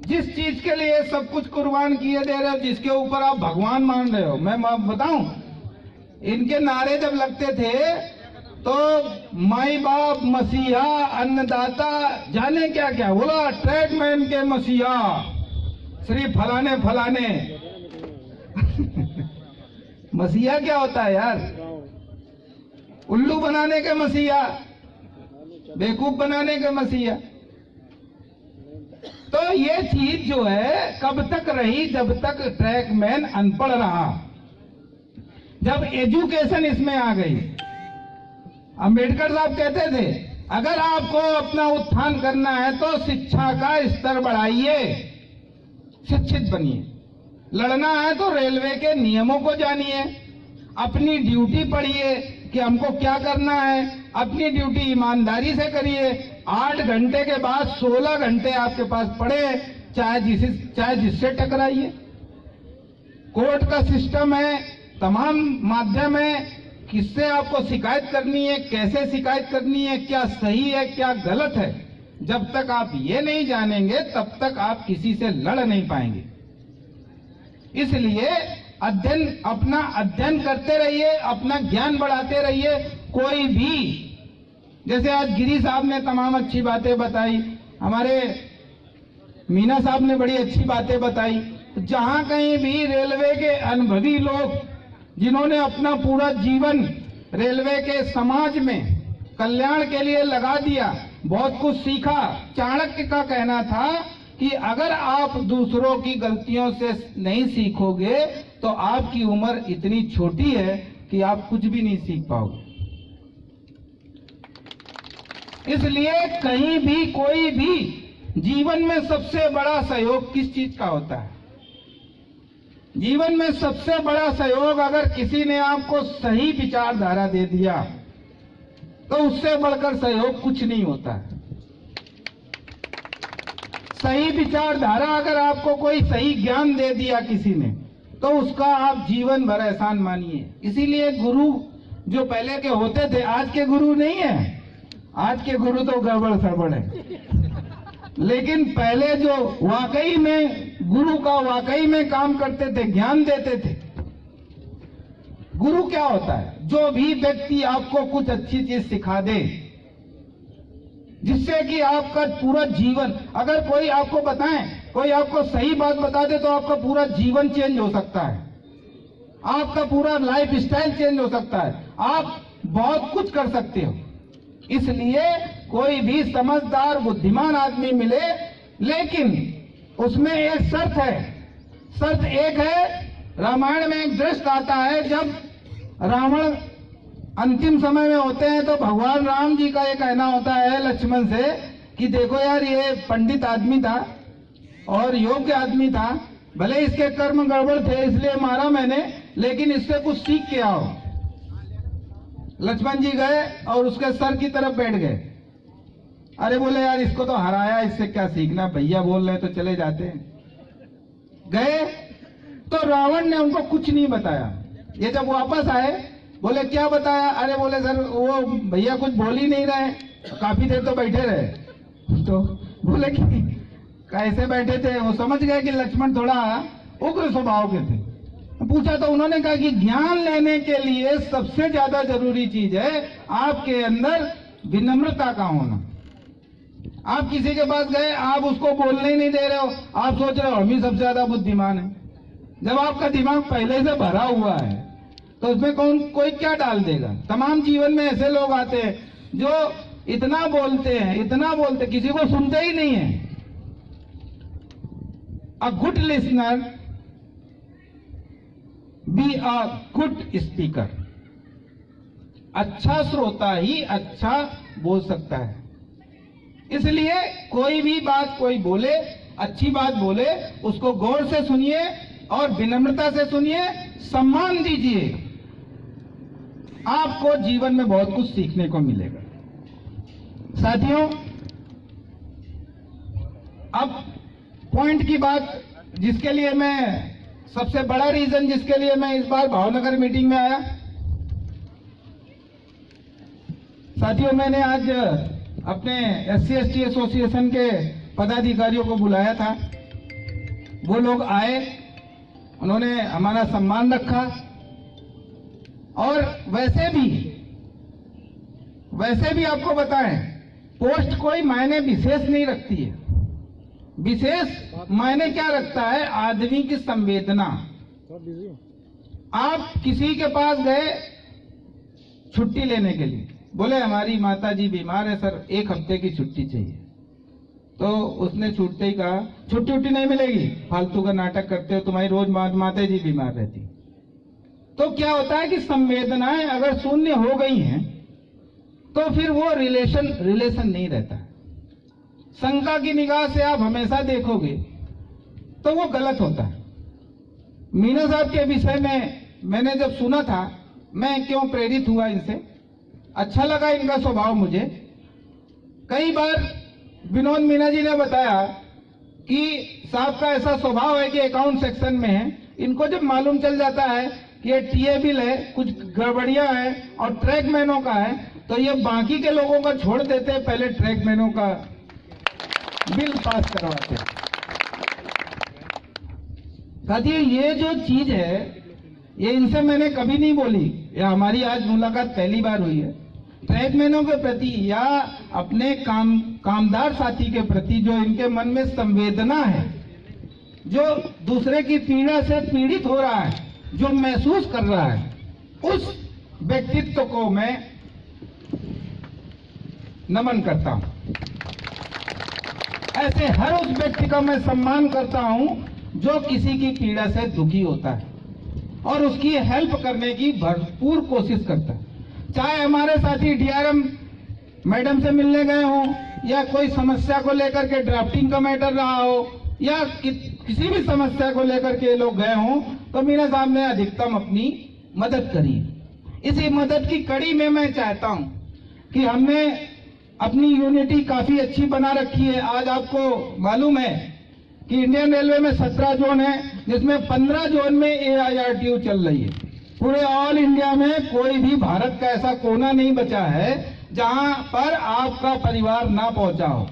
जिस चीज के लिए सब कुछ कुर्बान किए दे रहे हो, जिसके ऊपर आप भगवान मान रहे हो। मैं बताऊं, इनके नारे जब लगते थे तो माई बाप मसीहा अन्नदाता जाने क्या क्या बोला, ट्रैकमैन के मसीहा श्री फलाने फलाने। मसीहा क्या होता है यार, उल्लू बनाने के मसीहा, बेवकूफ बनाने के मसीहा। तो ये चीज जो है कब तक रही, जब तक ट्रैकमैन अनपढ़ रहा। जब एजुकेशन इसमें आ गई, अंबेडकर साहब कहते थे अगर आपको अपना उत्थान करना है तो शिक्षा का स्तर बढ़ाइए, शिक्षित बनिए। लड़ना है तो रेलवे के नियमों को जानिए, अपनी ड्यूटी पढ़िए कि हमको क्या करना है, अपनी ड्यूटी ईमानदारी से करिए। 8 घंटे के बाद 16 घंटे आपके पास पड़े, चाहे जिससे टकराइए। कोर्ट का सिस्टम है, तमाम माध्यम है, किससे आपको शिकायत करनी है, कैसे शिकायत करनी है, क्या सही है क्या गलत है। जब तक आप ये नहीं जानेंगे तब तक आप किसी से लड़ नहीं पाएंगे। इसलिए अपना अध्ययन करते रहिए, अपना ज्ञान बढ़ाते रहिए। कोई भी, जैसे आज गिरी साहब ने तमाम अच्छी बातें बताई, हमारे मीना साहब ने बड़ी अच्छी बातें बताई। जहां कहीं भी रेलवे के अनुभवी लोग जिन्होंने अपना पूरा जीवन रेलवे के समाज में कल्याण के लिए लगा दिया, बहुत कुछ सीखा। चाणक्य का कहना था कि अगर आप दूसरों की गलतियों से नहीं सीखोगे तो आपकी उम्र इतनी छोटी है कि आप कुछ भी नहीं सीख पाओगे। इसलिए कहीं भी कोई भी जीवन में सबसे बड़ा सहयोग किस चीज का होता है, जीवन में सबसे बड़ा सहयोग अगर किसी ने आपको सही विचारधारा दे दिया तो उससे बढ़कर सहयोग कुछ नहीं होता है। सही विचारधारा अगर आपको कोई सही ज्ञान दे दिया किसी ने तो उसका आप जीवन भर एहसान मानिए। इसीलिए गुरु जो पहले के होते थे आज के गुरु नहीं है। आज के गुरु तो गड़बड़ सड़बड़ है, लेकिन पहले जो वाकई में गुरु का वाकई में काम करते थे, ज्ञान देते थे। गुरु क्या होता है? जो भी व्यक्ति आपको कुछ अच्छी चीज सिखा दे जिससे कि आपका पूरा जीवन, अगर कोई आपको बताए, कोई आपको सही बात बता दे तो आपका पूरा जीवन चेंज हो सकता है, आपका पूरा लाइफ स्टाइल चेंज हो सकता है, आप बहुत कुछ कर सकते हो। इसलिए कोई भी समझदार बुद्धिमान आदमी मिले, लेकिन उसमें एक शर्त है। शर्त एक है, रामायण में एक दृश्य आता है जब रावण अंतिम समय में होते हैं तो भगवान राम जी का ये कहना होता है लक्ष्मण से कि देखो यार, ये पंडित आदमी था और योग्य आदमी था, भले इसके कर्म गड़बड़ थे इसलिए मारा मैंने, लेकिन इससे कुछ सीख के आओ। लक्ष्मण जी गए और उसके सर की तरफ बैठ गए। अरे बोले यार, इसको तो हराया, इससे क्या सीखना, भैया बोल रहे तो चले जाते हैं। गए तो रावण ने उनको कुछ नहीं बताया। ये जब वापस आए बोले क्या बताया? अरे बोले सर वो भैया कुछ बोल ही नहीं रहे, काफी देर तो बैठे रहे। तो बोले कि कैसे बैठे थे? वो समझ गए कि लक्ष्मण थोड़ा उग्र स्वभाव के थे। पूछा तो उन्होंने कहा कि ज्ञान लेने के लिए सबसे ज्यादा जरूरी चीज है आपके अंदर विनम्रता का होना। आप किसी के पास गए, आप उसको बोलने ही नहीं दे रहे हो, आप सोच रहे हो हम ही सबसे ज्यादा बुद्धिमान है। जब आपका दिमाग पहले से भरा हुआ है तो उसमें कोई क्या डाल देगा? तमाम जीवन में ऐसे लोग आते हैं जो इतना बोलते हैं, इतना बोलते, किसी को सुनते ही नहीं है। A good listener be a good speaker. अच्छा श्रोता ही अच्छा बोल सकता है। इसलिए कोई भी बात कोई बोले, अच्छी बात बोले, उसको गौर से सुनिए और विनम्रता से सुनिए, सम्मान दीजिए। आपको जीवन में बहुत कुछ सीखने को मिलेगा। साथियों, अब पॉइंट की बात, जिसके लिए मैं, सबसे बड़ा रीजन जिसके लिए मैं इस बार भावनगर मीटिंग में आया। साथियों, मैंने आज अपने SC/ST एसोसिएशन के पदाधिकारियों को बुलाया था। वो लोग आए, उन्होंने हमारा सम्मान रखा। और वैसे भी आपको बताएं, पोस्ट कोई मायने विशेष नहीं रखती है। विशेष मायने क्या रखता है? आदमी की संवेदना। आप किसी के पास गए छुट्टी लेने के लिए, बोले हमारी माता जी बीमार है सर, 1 हफ्ते की छुट्टी चाहिए। तो उसने छूटते ही कहा छुट्टी नहीं मिलेगी, फालतू का नाटक करते हो, तुम्हारी रोज माता जी बीमार रहती। तो क्या होता है कि संवेदनाएं अगर शून्य हो गई हैं तो फिर वो रिलेशन नहीं रहता। शंका की निगाह से आप हमेशा देखोगे तो वो गलत होता है। मीना साहब के विषय में मैंने जब सुना था, मैं क्यों प्रेरित हुआ इनसे, अच्छा लगा इनका स्वभाव मुझे। कई बार विनोद मीना जी ने बताया कि साहब का ऐसा स्वभाव है कि अकाउंट सेक्शन में है, इनको जब मालूम चल जाता है कि ये टीए बिल है, कुछ गड़बड़ियां है और ट्रैकमैनों का है, तो ये बाकी के लोगों का छोड़ देते हैं, पहले ट्रैकमैनों का बिल पास करवाते हैं। साथियों, ये जो चीज है ये इनसे मैंने कभी नहीं बोली, या हमारी आज मुलाकात पहली बार हुई है। ट्रैकमैनों के प्रति या अपने कामदार साथी के प्रति जो इनके मन में संवेदना है, जो दूसरे की पीड़ा से पीड़ित हो रहा है, जो महसूस कर रहा है, उस व्यक्तित्व को मैं नमन करता हूं। ऐसे हर उस व्यक्ति का मैं सम्मान करता हूं जो किसी की पीड़ा से दुखी होता है और उसकी हेल्प करने की भरपूर कोशिश करता है। चाहे हमारे साथी DRM मैडम से मिलने गए हों, या कोई समस्या को लेकर के ड्राफ्टिंग का मैटर रहा हो, या किसी भी समस्या को लेकर के लोग गए हों, तो मीना साहब ने अधिकतम अपनी मदद करी। इसी मदद की कड़ी में मैं चाहता हूं कि हमने अपनी यूनिटी काफी अच्छी बना रखी है। आज आपको मालूम है कि इंडियन रेलवे में 17 जोन है, जिसमें 15 जोन में AIRTU चल रही है। पूरे ऑल इंडिया में कोई भी भारत का ऐसा कोना नहीं बचा है जहां पर आपका परिवार ना पहुंचा हो।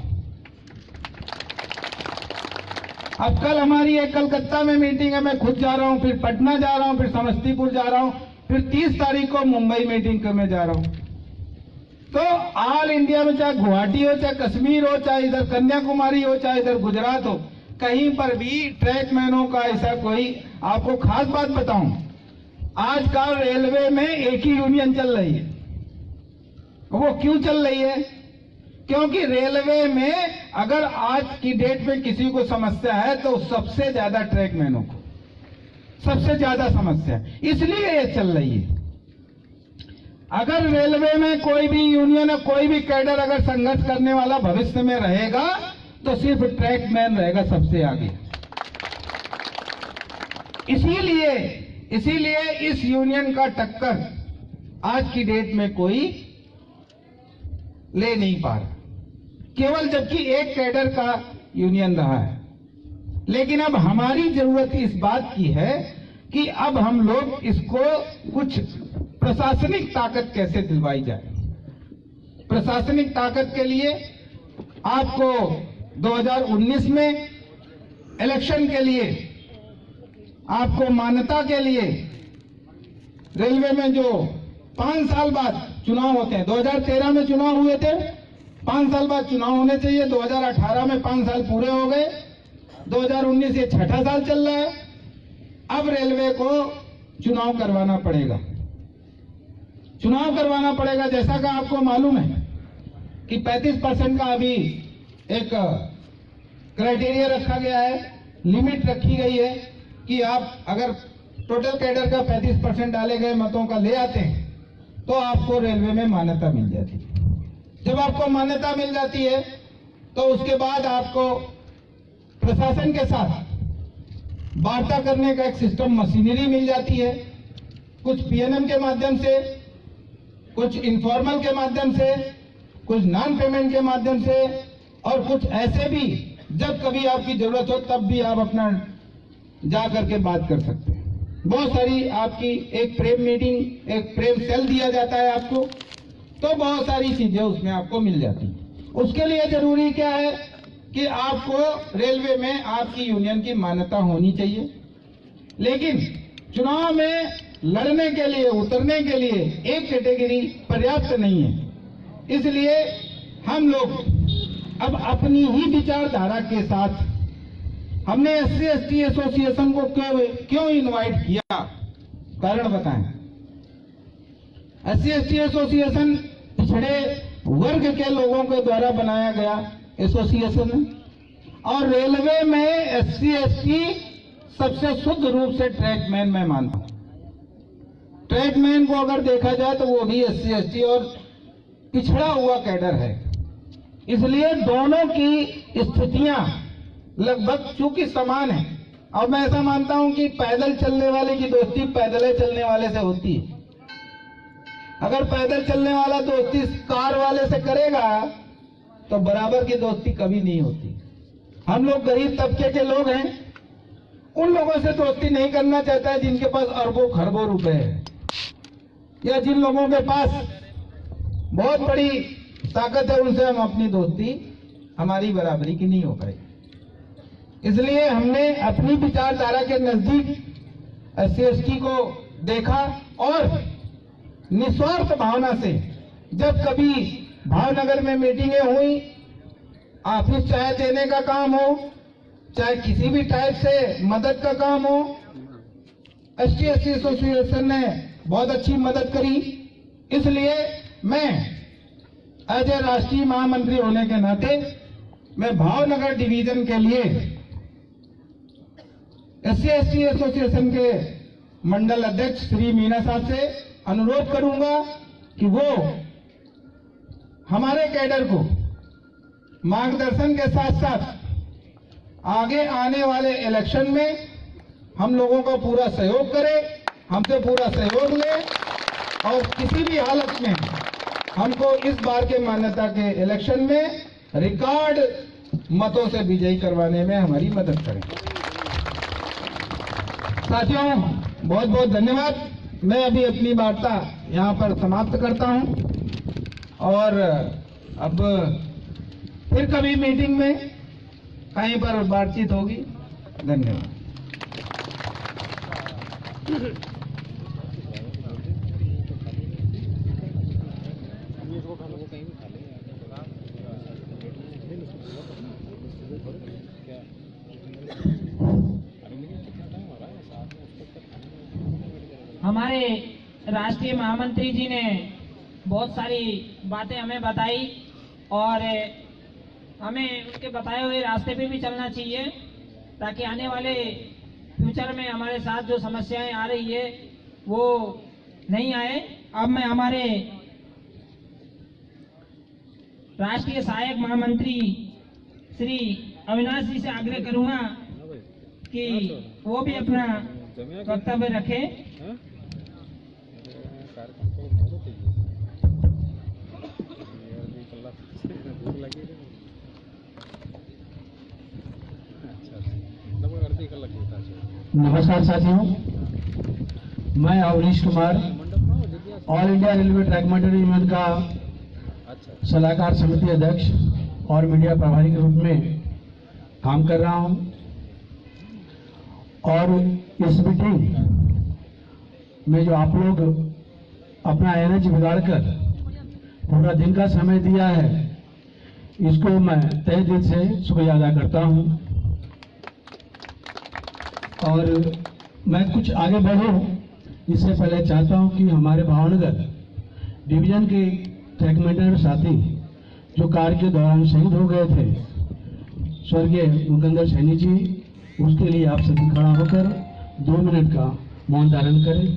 अब कल हमारी एक कलकत्ता में मीटिंग है, मैं खुद जा रहा हूं, फिर पटना जा रहा हूं, फिर समस्तीपुर जा रहा हूं, फिर 30 तारीख को मुंबई मीटिंग करने जा रहा हूं। तो ऑल इंडिया में चाहे गुवाहाटी हो, चाहे कश्मीर हो, चाहे इधर कन्याकुमारी हो, चाहे इधर गुजरात हो, कहीं पर भी ट्रैकमैनों का ऐसा कोई, आपको खास बात बताऊं, आजकल रेलवे में एक ही यूनियन चल रही है। वो क्यों चल रही है? क्योंकि रेलवे में अगर आज की डेट में किसी को समस्या है तो सबसे ज्यादा ट्रैकमैनों को सबसे ज्यादा समस्या है, इसलिए ये चल रही है। अगर रेलवे में कोई भी यूनियन या कोई भी कैडर अगर संघर्ष करने वाला भविष्य में रहेगा तो सिर्फ ट्रैकमैन रहेगा सबसे आगे। इसीलिए इस यूनियन का टक्कर आज की डेट में कोई ले नहीं पा रहा, केवल जबकि एक कैडर का यूनियन रहा है। लेकिन अब हमारी जरूरत इस बात की है कि अब हम लोग इसको कुछ प्रशासनिक ताकत कैसे दिलवाई जाए। प्रशासनिक ताकत के लिए आपको 2019 में इलेक्शन के लिए, आपको मान्यता के लिए रेलवे में जो 5 साल बाद चुनाव होते हैं, 2013 में चुनाव हुए थे, 5 साल बाद चुनाव होने चाहिए। 2018 में 5 साल पूरे हो गए, 2019 ये 6ठा साल चल रहा है। अब रेलवे को चुनाव करवाना पड़ेगा, जैसा कि आपको मालूम है कि 35% का अभी एक क्राइटेरिया रखा गया है, लिमिट रखी गई है कि आप अगर टोटल कैडर का 35% डाले गए मतों का ले आते हैं तो आपको रेलवे में मान्यता मिल जाती है। जब आपको मान्यता मिल जाती है तो उसके बाद आपको प्रशासन के साथ वार्ता करने का एक सिस्टम, मशीनरी मिल जाती है, कुछ PNM के माध्यम से, कुछ इनफॉर्मल के माध्यम से, कुछ नॉन पेमेंट के माध्यम से, और कुछ ऐसे भी जब कभी आपकी जरूरत हो तब भी आप अपना जा करके बात कर सकते हैं। बहुत सारी आपकी एक प्रेम मीटिंग, एक प्रेम सेल दिया जाता है आपको, तो बहुत सारी चीजें उसमें आपको मिल जाती हैं। उसके लिए जरूरी क्या है कि आपको रेलवे में आपकी यूनियन की मान्यता होनी चाहिए। लेकिन चुनाव में लड़ने के लिए, उतरने के लिए एक कैटेगरी पर्याप्त नहीं है। इसलिए हम लोग अब अपनी ही विचारधारा के साथ हमने SC/ST एसोसिएशन को क्यों इनवाइट किया, कारण बताएं। SC/ST एसोसिएशन पिछड़े वर्ग के लोगों के द्वारा बनाया गया एसोसिएशन है, और रेलवे में SC/ST सबसे शुद्ध रूप से ट्रैकमैन मैं मानता हूं। ट्रैकमैन को अगर देखा जाए तो वो भी SC/ST और पिछड़ा हुआ कैडर है। इसलिए दोनों की स्थितियां लगभग चूंकि समान है, और मैं ऐसा मानता हूं कि पैदल चलने वाले की दोस्ती पैदल चलने वाले से होती है। अगर पैदल चलने वाला दोस्ती कार वाले से करेगा तो बराबर की दोस्ती कभी नहीं होती। हम लोग गरीब तबके के लोग हैं, उन लोगों से दोस्ती नहीं करना चाहता है जिनके पास अरबों खरबों रुपए है, या जिन लोगों के पास बहुत बड़ी ताकत है, उनसे हम अपनी दोस्ती हमारी बराबरी की नहीं हो पाएगी। इसलिए हमने अपनी विचारधारा के नजदीक SC/ST को देखा, और निस्वार्थ भावना से जब कभी भावनगर में मीटिंगें हुई, ऑफिस चाहे देने का काम हो, चाहे किसी भी टाइप से मदद का काम हो, SC/ST एसोसिएशन ने बहुत अच्छी मदद करी। इसलिए मैं एज ए राष्ट्रीय महामंत्री होने के नाते मैं भावनगर डिवीजन के लिए SC/ST एसोसिएशन के मंडल अध्यक्ष श्री मीना साहब से अनुरोध करूंगा कि वो हमारे कैडर को मार्गदर्शन के साथ साथ आगे आने वाले इलेक्शन में हम लोगों का पूरा सहयोग करे, हमसे पूरा सहयोग ले और किसी भी हालत में हमको इस बार के मान्यता के इलेक्शन में रिकॉर्ड मतों से विजयी करवाने में हमारी मदद करें। साथियों, बहुत बहुत धन्यवाद। मैं अभी अपनी वार्ता यहाँ पर समाप्त करता हूँ और अब फिर कभी मीटिंग में कहीं पर बातचीत होगी। धन्यवाद। हमारे राष्ट्रीय महामंत्री जी ने बहुत सारी बातें हमें बताई और हमें उनके बताए हुए रास्ते पे भी चलना चाहिए ताकि आने वाले फ्यूचर में हमारे साथ जो समस्याएं आ रही है वो नहीं आए। अब मैं हमारे राष्ट्रीय सहायक महामंत्री श्री अविनाश जी से आग्रह करूंगा कि वो भी अपना वक्तव्य रखें। नमस्कार साथियों, मैं Avnish Kumar all India railway track maintenance union का सलाहकार समिति अध्यक्ष और मीडिया प्रभारी के रूप में काम कर रहा हूं और इस मीटिंग में जो आप लोग अपना एनर्जी बिगाड़कर पूरा दिन का समय दिया है, इसको मैं तहे दिल से शुक्रिया अदा करता हूं। और मैं कुछ आगे बढ़ूं इससे पहले चाहता हूं कि हमारे भावनगर डिवीजन के ट्रैक मेंटेनेंस साथी जो कार्य के दौरान शहीद हो गए थे, स्वर्गीय मुकंदर सैनी जी, उसके लिए आप सभी खड़ा होकर 2 मिनट का मौन धारण करें।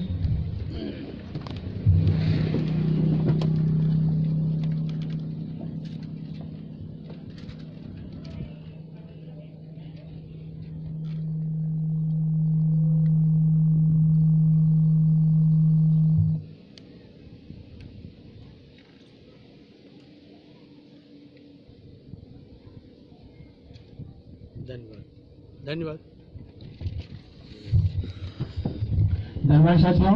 धन्यवाद साथियों।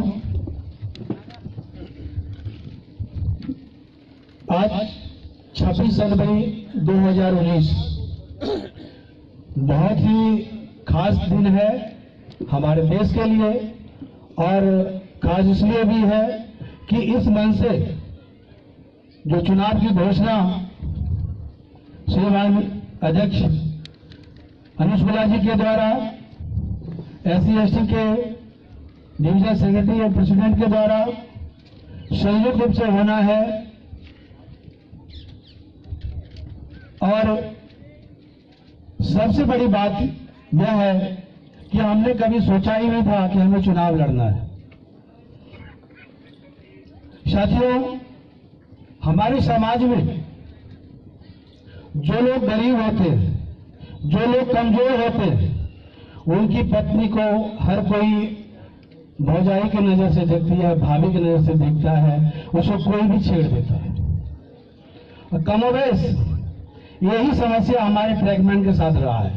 आज 26 जनवरी 2019 बहुत ही खास दिन है हमारे देश के लिए और खास इसलिए भी है कि इस मंच से जो चुनाव की घोषणा श्रीमान अध्यक्ष अनुज गुला जी के द्वारा SC/ST के डिवीजन सेक्रेटरी और प्रेसिडेंट के द्वारा संयुक्त रूप से होना है और सबसे बड़ी बात यह है कि हमने कभी सोचा ही नहीं था कि हमें चुनाव लड़ना है। साथियों, हमारे समाज में जो लोग गरीब होते हैं, जो लोग कमजोर होते हैं, उनकी पत्नी को हर कोई भौजाई की नजर से देखती है, भाभी की नजर से देखता है, उसको कोई भी छेड़ देता है। और कमोबेश यही समस्या हमारे ट्रैकमैन के साथ रहा है,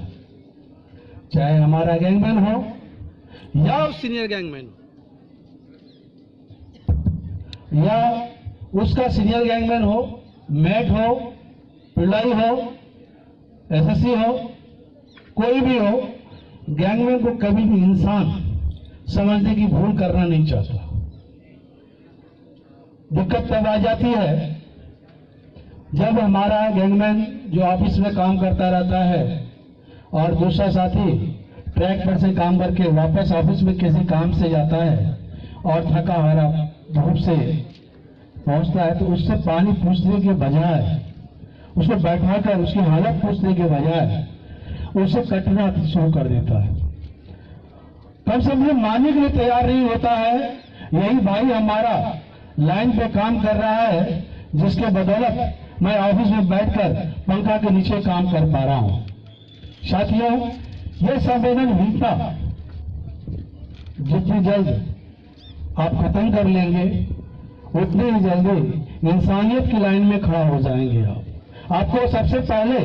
चाहे हमारा गैंगमैन हो या सीनियर गैंगमैन या उसका सीनियर गैंगमैन हो, मेट हो, पिल्लाई हो, SSC हो, कोई भी हो, गैंगमैन को कभी भी इंसान समझने की भूल करना नहीं चाहता। दिक्कत तब आ जाती है जब हमारा गैंगमैन जो ऑफिस में काम करता रहता है और दूसरा साथी ट्रैक पर से काम करके वापस ऑफिस में किसी काम से जाता है और थका हारा धूप से पहुंचता है, तो उससे पानी पूछने के बजाय, उसको बैठाकर उसकी हालत पूछने के बजाय उसे कटना शुरू कर देता है। कम से कम मानने के लिए तैयार नहीं होता है। यही भाई हमारा लाइन पे काम कर रहा है, जिसके बदौलत मैं ऑफिस में बैठकर पंखा के नीचे काम कर पा रहा हूं। साथियों, ये संवेदनहीनता जितनी जल्द आप खत्म कर लेंगे उतनी ही जल्दी इंसानियत की लाइन में खड़ा हो जाएंगे। आपको सबसे पहले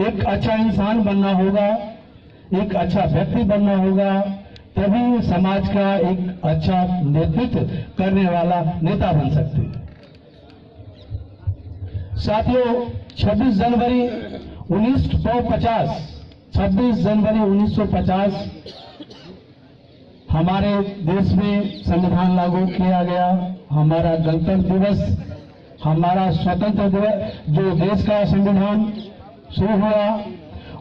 एक अच्छा इंसान बनना होगा, एक अच्छा व्यक्ति बनना होगा, तभी समाज का एक अच्छा नेतृत्व करने वाला नेता बन सकते हैं। साथियों, 26 जनवरी 1950 हमारे देश में संविधान लागू किया गया। हमारा गणतंत्र दिवस, हमारा स्वतंत्र दिवस, जो देश का संविधान शुरू हुआ,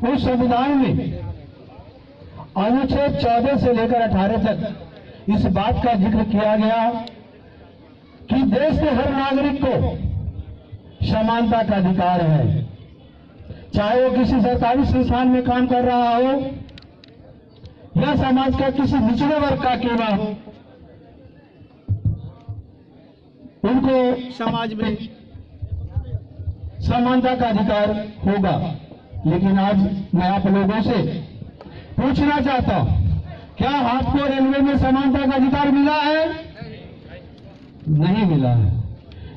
उस संविधान में अनुच्छेद 14 से लेकर 18 तक इस बात का जिक्र किया गया कि देश के हर नागरिक को समानता का अधिकार है, चाहे वो किसी सरकारी संस्थान में काम कर रहा हो या समाज का किसी निचले वर्ग का क्यों ना हो, उनको समाज में समानता का अधिकार होगा। लेकिन आज मैं आप लोगों से पूछना चाहता हूं, क्या आपको रेलवे में समानता का अधिकार मिला है? नहीं मिला है।